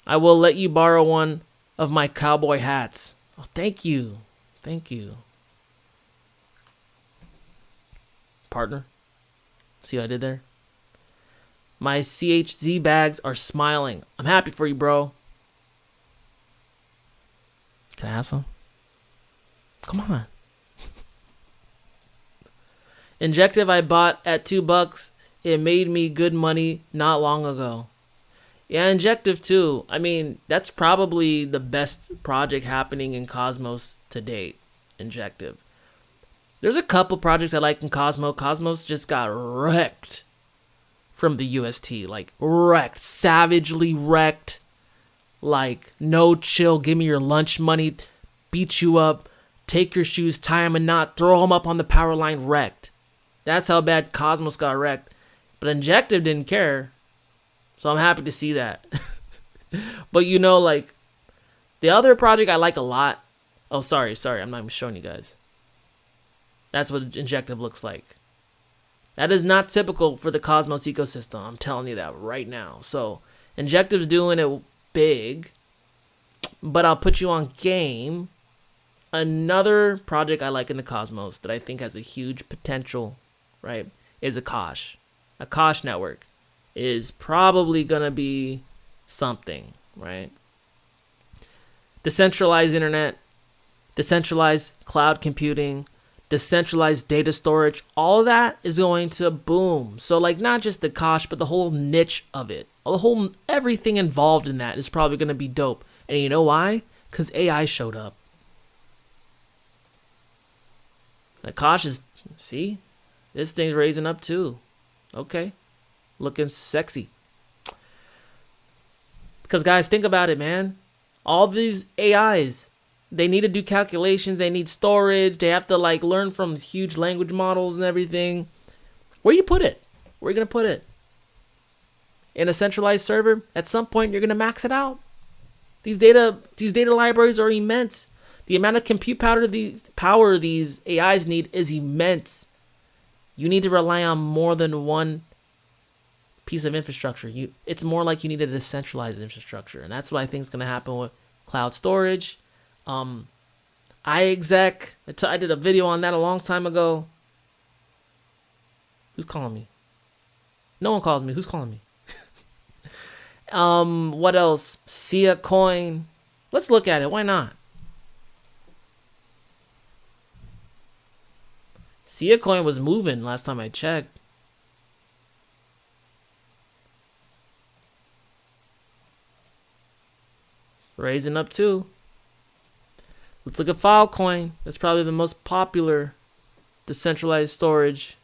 I will let you borrow one of my cowboy hats. Oh, thank you. Partner. See what I did there? My CHZ bags are smiling. I'm happy for you, bro. Can I have some? Come on. Injective I bought at $2. It made me good money not long ago. Yeah, Injective too. I mean, that's probably the best project happening in Cosmos to date. Injective. There's a couple projects I like in Cosmos. Cosmos just got wrecked from the UST. Like, wrecked. Savagely wrecked. Like, no chill. Give me your lunch money. Beat you up. Take your shoes, tie them a knot, throw them up on the power line, wrecked. That's how bad Cosmos got wrecked. But Injective didn't care. So I'm happy to see that. But like, the other project I like a lot. Oh, sorry. I'm not even showing you guys. That's what Injective looks like. That is not typical for the Cosmos ecosystem. I'm telling you that right now. So Injective's doing it big. But I'll put you on game. Another project I like in the Cosmos that I think has a huge potential, right, is Akash. Akash Network is probably going to be something, right? Decentralized internet, decentralized cloud computing, decentralized data storage, all of that is going to boom. So like not just Akash, but the whole niche of it. Everything involved in that is probably going to be dope. And you know why? Because AI showed up. Akash is, see, this thing's raising up too. Okay, looking sexy. Because guys, think about it, man. All these AIs, they need to do calculations. They need storage. They have to like learn from huge language models and everything. Where you put it? Where are you gonna put it? In a centralized server? At some point, you're gonna max it out. These data libraries are immense. The amount of compute power these AIs need is immense. You need to rely on more than one piece of infrastructure. It's more like you need a decentralized infrastructure. And that's what I think is going to happen with cloud storage. iExec, I did a video on that a long time ago. Who's calling me? No one calls me. Who's calling me? What else? Sia Coin. Let's look at it. Why not? Sia Coin was moving last time I checked. It's raising up too. Let's look at Filecoin. That's probably the most popular decentralized storage.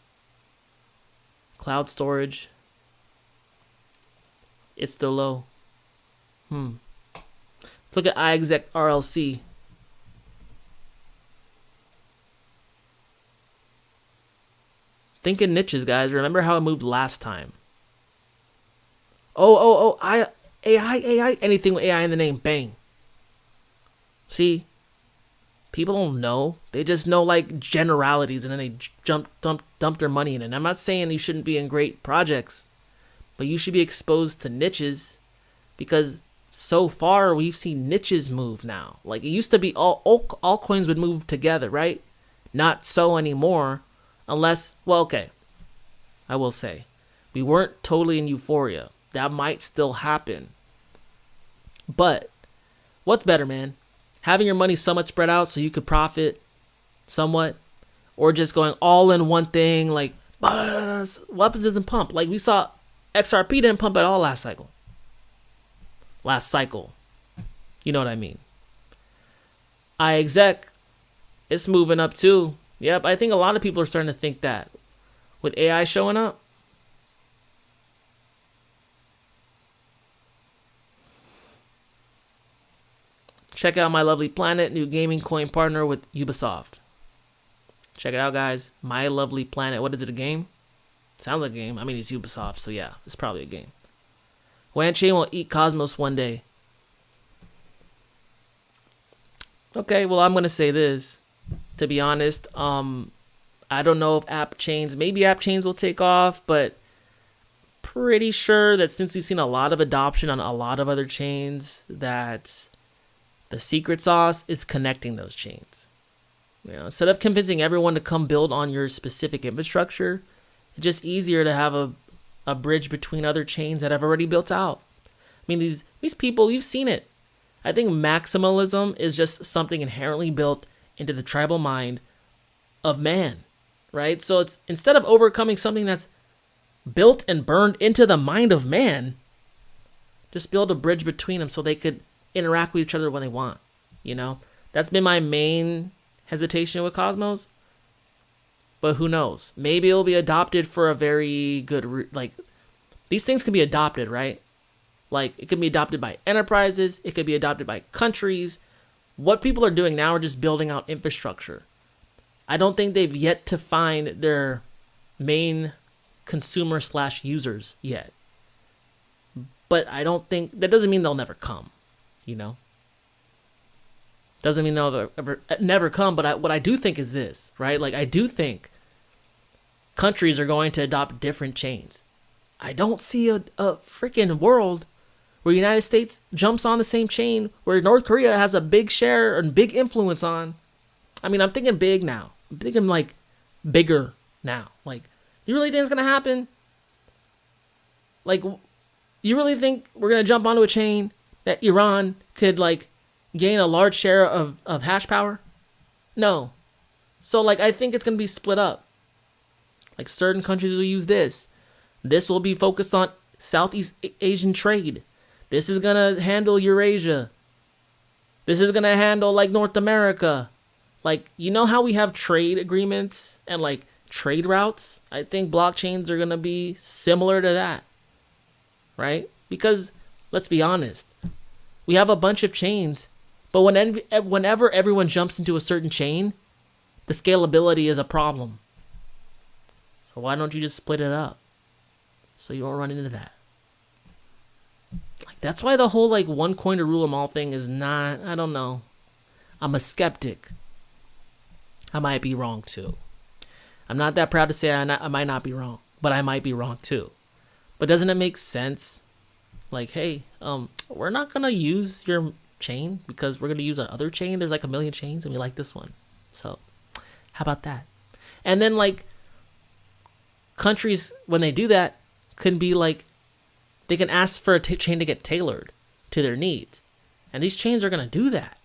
Cloud storage. It's still low. Let's look at iExec RLC. Think in niches, guys. Remember how it moved last time. AI. Anything with AI in the name, bang. See? People don't know. They just know like generalities and then they dump their money in it. And I'm not saying you shouldn't be in great projects, but you should be exposed to niches because so far we've seen niches move now. Like it used to be all coins would move together, right? Not so anymore. Unless, well, okay, I will say, we weren't totally in euphoria. That might still happen. But what's better, man? Having your money somewhat spread out so you could profit somewhat, or just going all in one thing, like, weapons doesn't pump. Like we saw XRP didn't pump at all last cycle. You know what I mean? iExec, it's moving up too. Yep, I think a lot of people are starting to think that. With AI showing up. Check out My Lovely Planet, new gaming coin partner with Ubisoft. Check it out, guys. My Lovely Planet. What is it, a game? Sounds like a game. I mean, it's Ubisoft, so yeah, it's probably a game. WAN chain will eat Cosmos one day. Okay, well, I'm going to say this. To be honest, I don't know if maybe app chains will take off, but pretty sure that since we've seen a lot of adoption on a lot of other chains, that the secret sauce is connecting those chains. You know, instead of convincing everyone to come build on your specific infrastructure, it's just easier to have a bridge between other chains that have already built out. I mean, these people, you've seen it. I think maximalism is just something inherently built into the tribal mind of man, right? So it's instead of overcoming something that's built and burned into the mind of man, just build a bridge between them so they could interact with each other when they want, you know? That's been my main hesitation with Cosmos. But who knows? Maybe it'll be adopted for a very good, these things can be adopted, right? Like, it can be adopted by enterprises. It could be adopted by countries. What people are doing now are just building out infrastructure. I don't think they've yet to find their main consumer/users yet. But I don't think, that doesn't mean they'll never come, you know? Doesn't mean they'll never come, but what I do think is this, right? Like, I do think countries are going to adopt different chains. I don't see a freaking world where the United States jumps on the same chain where North Korea has a big share and big influence on. I mean, I'm thinking big now. I'm thinking, like, bigger now. Like, you really think it's going to happen? Like, you really think we're going to jump onto a chain that Iran could, like, gain a large share of hash power? No. So, like, I think it's going to be split up. Like, certain countries will use this. This will be focused on Southeast Asian trade. This is going to handle Eurasia. This is going to handle, like, North America. Like, you know how we have trade agreements and, like, trade routes? I think blockchains are going to be similar to that. Right? Because, let's be honest, we have a bunch of chains, but whenever everyone jumps into a certain chain, the scalability is a problem. So why don't you just split it up so you don't run into that? Like, that's why the whole, like, one coin to rule them all thing is not, I don't know. I'm a skeptic. I might be wrong too. I'm not that proud to say I might not be wrong, but I might be wrong too. But doesn't it make sense? Like, hey, we're not going to use your chain because we're going to use our other chain. There's like a million chains and we like this one. So how about that? And then, like, countries, when they do that, can be like, they can ask for a chain to get tailored to their needs. And these chains are going to do that.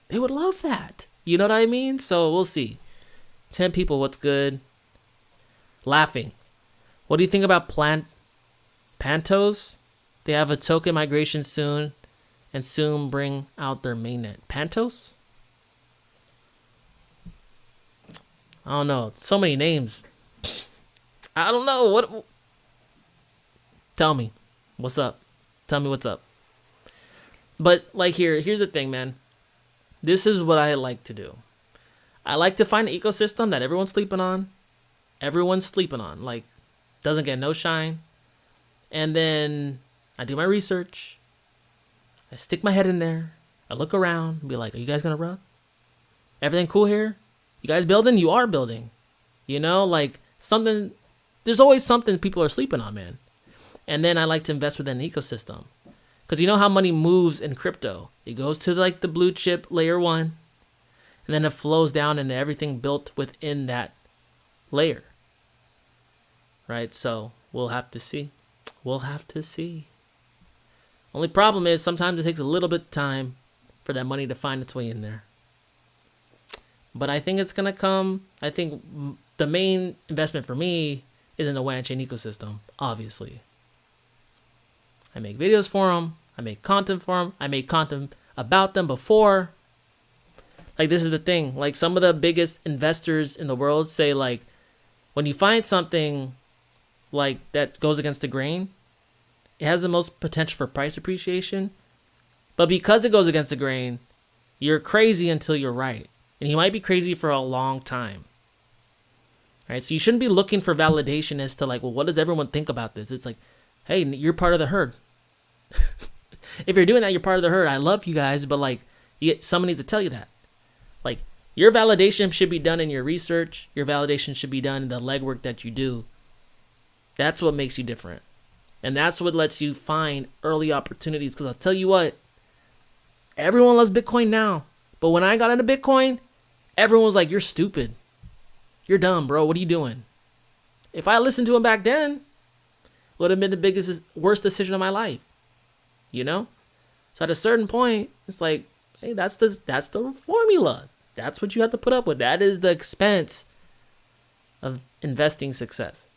They would love that. You know what I mean? So we'll see. 10 people, what's good? Laughing. What do you think about Pantos? They have a token migration soon and soon bring out their mainnet. Pantos? I don't know. So many names. I don't know. What? Tell me. What's up? Tell me what's up. But, like, here's the thing, man. This is what I like to do. I like to find an ecosystem that everyone's sleeping on. Like, doesn't get no shine. And then I do my research. I stick my head in there. I look around and be like, are you guys going to run? Everything cool here? You guys building? You are building. You know, like, something. There's always something people are sleeping on, man. And then I like to invest within an ecosystem. Because you know how money moves in crypto. It goes to, like, the blue chip layer 1. And then it flows down into everything built within that layer, right? So we'll have to see. We'll have to see. Only problem is sometimes it takes a little bit of time for that money to find its way in there. But I think it's going to come. I think the main investment for me is in the WANchain ecosystem, obviously. I make videos for them. I make content for them. I made content about them before. Like, this is the thing. Like, some of the biggest investors in the world say, like, when you find something like that goes against the grain, it has the most potential for price appreciation. But because it goes against the grain, you're crazy until you're right. And you might be crazy for a long time. Right? So you shouldn't be looking for validation as to, like, well, what does everyone think about this? It's like, hey, you're part of the herd. If you're doing that, you're part of the herd. I love you guys, but, like, someone needs to tell you that. Like, your validation should be done in your research. Your validation should be done in the legwork that you do. That's what makes you different. And that's what lets you find early opportunities. Because I'll tell you what, everyone loves Bitcoin now. But when I got into Bitcoin, everyone was like, you're stupid. You're dumb, bro. What are you doing? If I listened to him back then, it would have been the worst decision of my life. You know? So at a certain point, it's like, hey, that's the formula. That's what you have to put up with. That is the expense of investing success.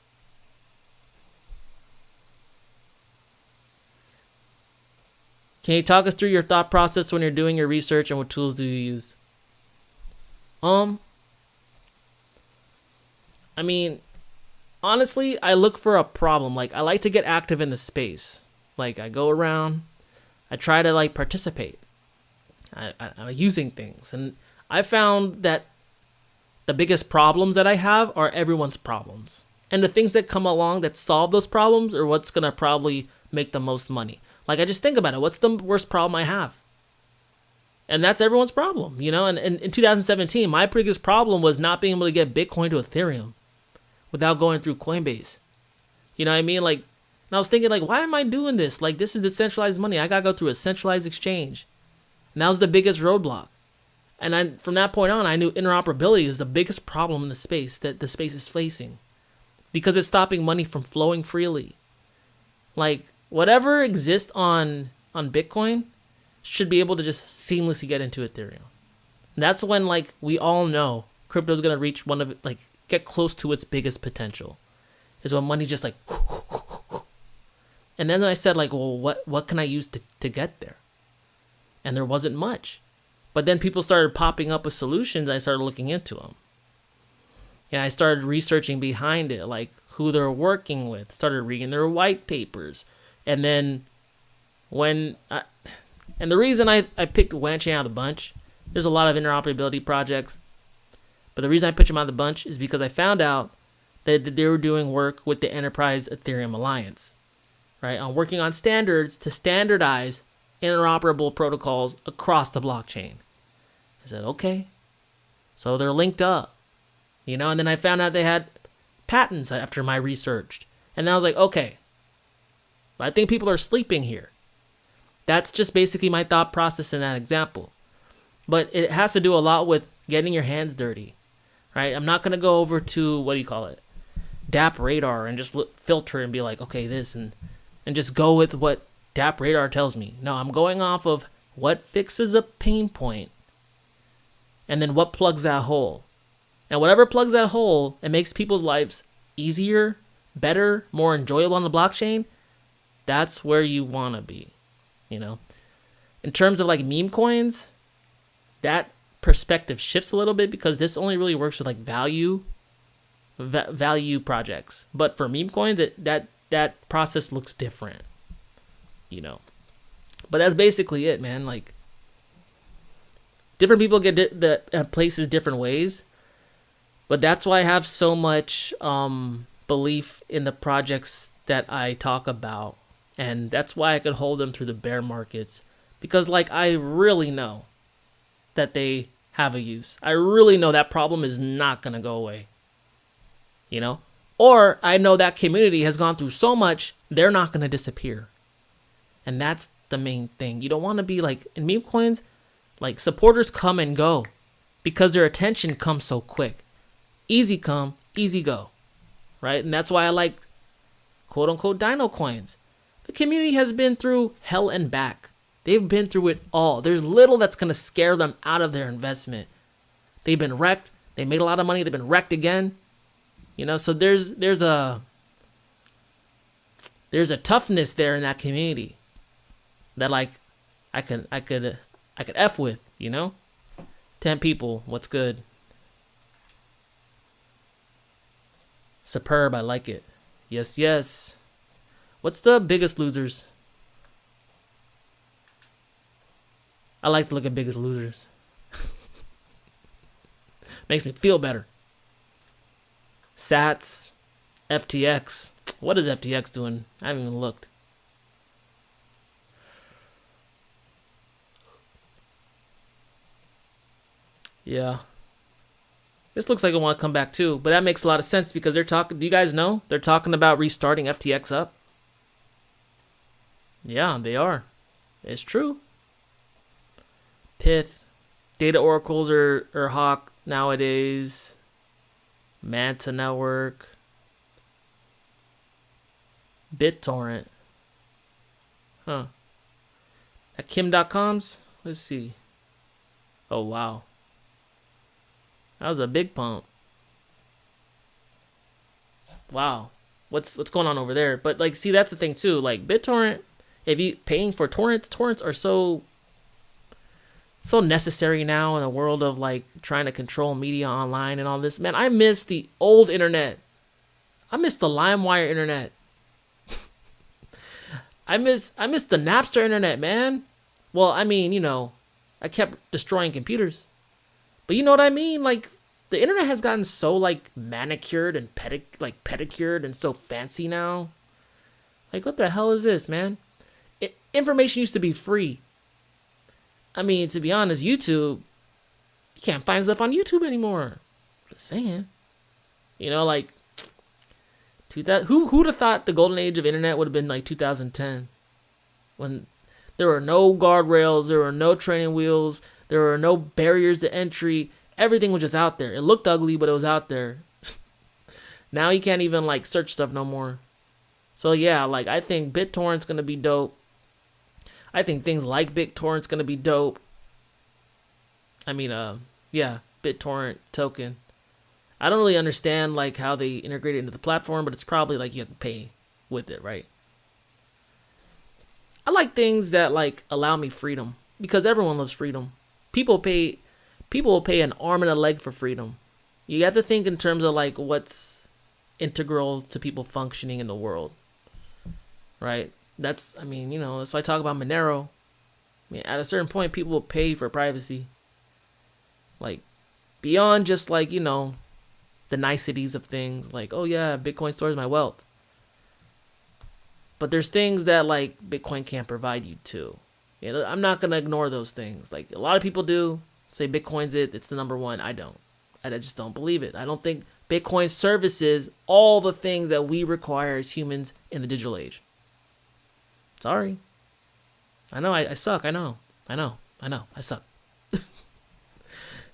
Can you talk us through your thought process when you're doing your research, and what tools do you use? I mean, honestly, I look for a problem. Like, I like to get active in the space. Like, I go around, I try to, like, participate. I'm using things. And I found that the biggest problems that I have are everyone's problems. And the things that come along that solve those problems are what's going to probably make the most money. Like, I just think about it. What's the worst problem I have? And that's everyone's problem, you know? And in 2017, my biggest problem was not being able to get Bitcoin to Ethereum without going through Coinbase. You know what I mean? Like, and I was thinking, like, why am I doing this? Like, this is decentralized money. I got to go through a centralized exchange. And that was the biggest roadblock. And from that point on, I knew interoperability is the biggest problem in the space that the space is facing. Because it's stopping money from flowing freely. Like, whatever exists on Bitcoin should be able to just seamlessly get into Ethereum. And that's when, like, we all know crypto is going to reach one of it, like, get close to its biggest potential. Is when money's just like, and then I said, like, well, what can I use to get there? And there wasn't much. But then people started popping up with solutions. I started looking into them. And I started researching behind it, like who they're working with, started reading their white papers. And then and the reason I picked WANchain out of the bunch, there's a lot of interoperability projects. But the reason I picked them out of the bunch is because I found out that they were doing work with the Enterprise Ethereum Alliance, right? On working on standards to standardize interoperable protocols across the blockchain. I said, okay. So they're linked up, you know? And then I found out they had patents after my research. And then I was like, okay, I think people are sleeping here. That's just basically my thought process in that example. But it has to do a lot with getting your hands dirty, right? I'm not going to go over to, DApp Radar and just filter and be like, okay, this, and just go with what DApp Radar tells me. No, I'm going off of what fixes a pain point and then what plugs that hole. And whatever plugs that hole and makes people's lives easier, better, more enjoyable on the blockchain, that's where you want to be, you know? In terms of like meme coins, that perspective shifts a little bit because this only really works with like value projects. But for meme coins, that process looks different, you know? But that's basically it, man. Like, different people get the places different ways. But that's why I have so much belief in the projects that I talk about. And that's why I could hold them through the bear markets. Because, like, I really know that they have a use. I really know that problem is not going to go away. You know? Or I know that community has gone through so much, they're not going to disappear. And that's the main thing. You don't want to be like, in meme coins, like, supporters come and go because their attention comes so quick. Easy come, easy go, right? And that's why I like quote unquote dino coins. The community has been through hell and back. They've been through it all. There's little that's going to scare them out of their investment. They've been wrecked. They made a lot of money. They've been wrecked again. So there's a toughness there in that community that like I could F with, 10 people, what's good? Superb, I like it. Yes. What's the biggest losers? I like to look at biggest losers. Makes me feel better. Sats, FTX. What is FTX doing? I haven't even looked. Yeah. This looks like it want to come back too, but that makes a lot of sense because they're talking. Do you guys know? They're talking about restarting FTX up. Yeah, they are. It's true. Pith. Data oracles are hawk nowadays. Manta Network. BitTorrent. Huh. At Kim.coms? Let's see. Oh, wow. That was a big pump. Wow. What's going on over there? But like, see, that's the thing too. Like BitTorrent, if you paying for torrents are so necessary now in a world of like trying to control media online and all this. Man, I miss the old internet. I miss the LimeWire internet. I miss the Napster internet, man. Well, I mean, I kept destroying computers. But you know what I mean? Like, the internet has gotten so, like, manicured and pedicured and so fancy now. Like, what the hell is this, man? Information used to be free. I mean, to be honest, YouTube, you can't find stuff on YouTube anymore. Just saying. Like, who'd have thought the golden age of internet would have been, like, 2010? When there were no guardrails, there were no training wheels, there were no barriers to entry. Everything was just out there. It looked ugly, but it was out there. Now you can't even like search stuff no more. So yeah, like I think BitTorrent's gonna be dope. I think things like BitTorrent's gonna be dope. I mean, yeah, BitTorrent token. I don't really understand like how they integrate it into the platform, but it's probably like you have to pay with it, right? I like things that like allow me freedom because everyone loves freedom. People will pay an arm and a leg for freedom. You have to think in terms of like what's integral to people functioning in the world, right? That's why I talk about Monero. I mean, at a certain point, people will pay for privacy, like beyond just like the niceties of things, like oh yeah, Bitcoin stores my wealth. But there's things that like Bitcoin can't provide you too. I'm not gonna ignore those things. Like a lot of people do say Bitcoin's it's the number one. I don't. I just don't believe it. I don't think Bitcoin services all the things that we require as humans in the digital age. Sorry. I know I suck. I know. I suck.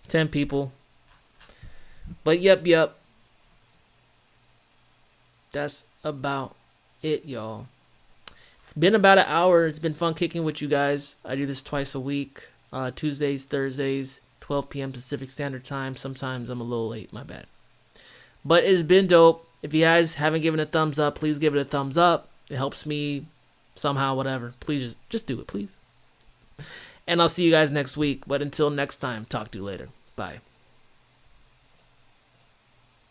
10 people. But yep. That's about it, y'all. It's been about an hour. It's been fun kicking with you guys. I do this twice a week. Tuesdays, Thursdays, 12 p.m. Pacific Standard Time. Sometimes I'm a little late. My bad. But it's been dope. If you guys haven't given a thumbs up, please give it a thumbs up. It helps me somehow, whatever. Please just do it, please. And I'll see you guys next week. But until next time, talk to you later. Bye.